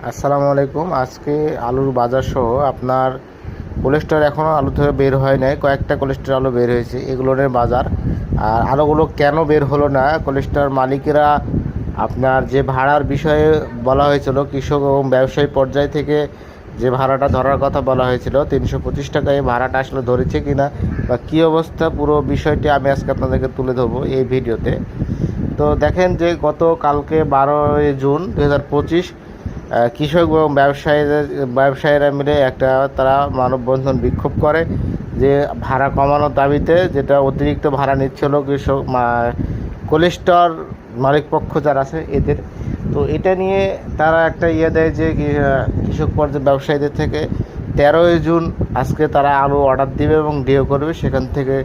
আসসালামু আলাইকুম। আজকে আলুর বাজার সহ আপনার কোলেস্টার এখনও আলু থেকে বের হয় নাই, কয়েকটা কোলেস্টার আলু বের হয়েছে, এগুলোর বাজার। আর আলুগুলো কেন বের হলো না, কোলেস্টার মালিকেরা আপনার যে ভাড়ার বিষয়ে বলা হয়েছিল কৃষক এবং ব্যবসায়ী পর্যায় থেকে যে ভাড়াটা ধরার কথা বলা হয়েছিল 325 টাকায় ভাড়াটা আসলে ধরেছে কিনা বা কী অবস্থা, পুরো বিষয়টি আমি আজকে আপনাদেরকে তুলে ধরবো এই ভিডিওতে। তো দেখেন যে গত কালকে 12 জুন 2025 কৃষক এবং ব্যবসায়ীরা মিলে তারা মানববন্ধন বিক্ষোভ করে যে ভাড়া কমানোর দাবিতে, যেটা অতিরিক্ত ভাড়া নিচ্ছিল কোলেস্টর মালিকপক্ষ যারা আছে এদের। তো এটা নিয়ে তারা একটা দেয় যে কৃষক পর্যায়ে ব্যবসায়ীদের থেকে 13 জুন আজকে তারা আলু অর্ডার দিবে এবং ডিও করবে, সেখান থেকে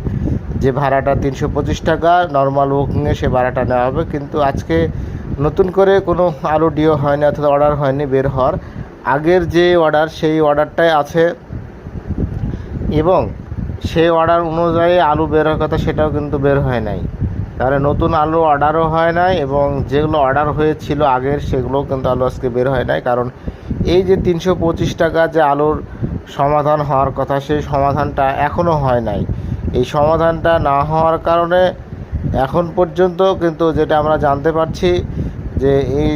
যে ভাড়াটা 325 টাকা নর্মাল বুকিংয়ে সে ভাড়াটা নেওয়া হবে। কিন্তু আজকে নতুন করে কোনো আলু ডিও হয়নি, অর্থাৎ অর্ডার হয়নি বের হওয়ার। আগের যে অর্ডার সেই অর্ডারটাই আছে এবং সেই অর্ডার অনুযায়ী আলু বের হওয়ার কথা সেটাও কিন্তু বের হয় নাই। তাহলে নতুন আলু অর্ডারও হয় নাই এবং যেগুলো অর্ডার হয়েছিল আগের সেগুলোও কিন্তু আলু আজকে বের হয় নাই। কারণ এই যে 325 টাকা যে আলুর সমাধান হওয়ার কথা সেই সমাধানটা এখনও হয় নাই। এই সমাধানটা না হওয়ার কারণে এখন পর্যন্ত কিন্তু যেটা আমরা জানতে পারছি যে এই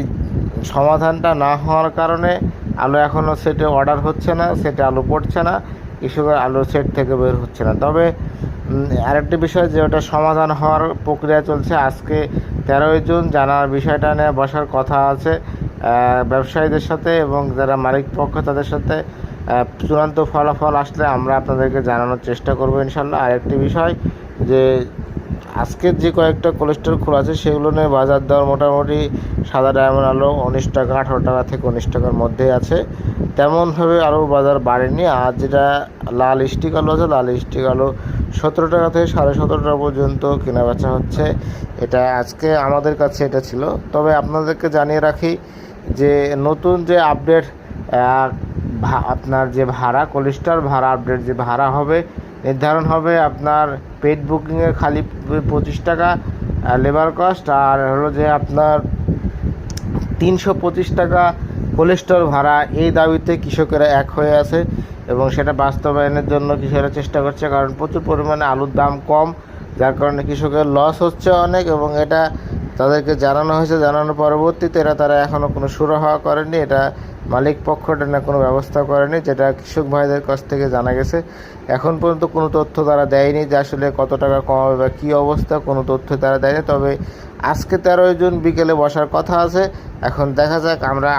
সমাধানটা না হওয়ার কারণে আলু এখনও সেটে অর্ডার হচ্ছে না, সেটে আলু পড়ছে না, কৃষকের আলু সেট থেকে বের হচ্ছে না। তবে আরেকটি বিষয় যে ওটা সমাধান হওয়ার প্রক্রিয়া চলছে। আজকে 13 জুন জানার বিষয়টা নিয়ে বসার কথা আছে ব্যবসায়ীদের সাথে এবং যারা মালিক পক্ষ তাদের সাথে। চূড়ান্ত ফলাফল আসলে আমরা আপনাদেরকে জানানোর চেষ্টা করব ইনশাল্লাহ। আরেকটি বিষয় যে আজকের যে কয়েকটা কোলেস্টর খোলা আছে সেগুলো নিয়ে বাজার দর মোটামুটি সাদা ডায়মন্ড আলু 19 টাকা 18 টাকা থেকে 19 টাকার মধ্যে আছে, তেমনভাবে আলুর বাজার বাড়েনি। আর যেটা লাল স্টিক আলু আছে, লাল স্টিক আলু 17 টাকা থেকে 17.5 টাকা পর্যন্ত কেনা বেচা হচ্ছে। এটা আজকে আমাদের কাছে এটা ছিল। তবে আপনাদেরকে জানিয়ে রাখি যে নতুন যে আপডেট আপনার যে ভাড়া কোলেস্টর ভাড়া আপডেট যে ভাড়া হবে নির্ধারণ হবে আপনার পেড বুকিংয়ে খালি 25 টাকা লেবার কস্ট, আর হলো যে আপনার 325 টাকা কোলেস্টর ভাড়া। এই দাবিতে কৃষকেরা এক হয়ে আছে এবং সেটা বাস্তবায়নের জন্য কৃষকরা চেষ্টা করছে, কারণ প্রচুর পরিমাণে আলুর দাম কম, যার কারণে কৃষকের লস হচ্ছে অনেক। এবং এটা তাদেরকে জানানো হয়েছে, জানানোর পরবর্তীতে তারা এখনও কোনো সুরাহা করেনি, এটা মালিক পক্ষ এটা না কোনো ব্যবস্থা করেনি, যেটা কৃষক ভাইদের কাছ থেকে জানা গেছে। এখন পর্যন্ত কোনো তথ্য তারা দেয়নি যে আসলে কত টাকা কমাবে বা কী অবস্থা, কোনো তথ্য তারা দেয়নি। তবে আজকে 13 জুন বিকেলে বসার কথা আছে। এখন দেখা যাক আমরা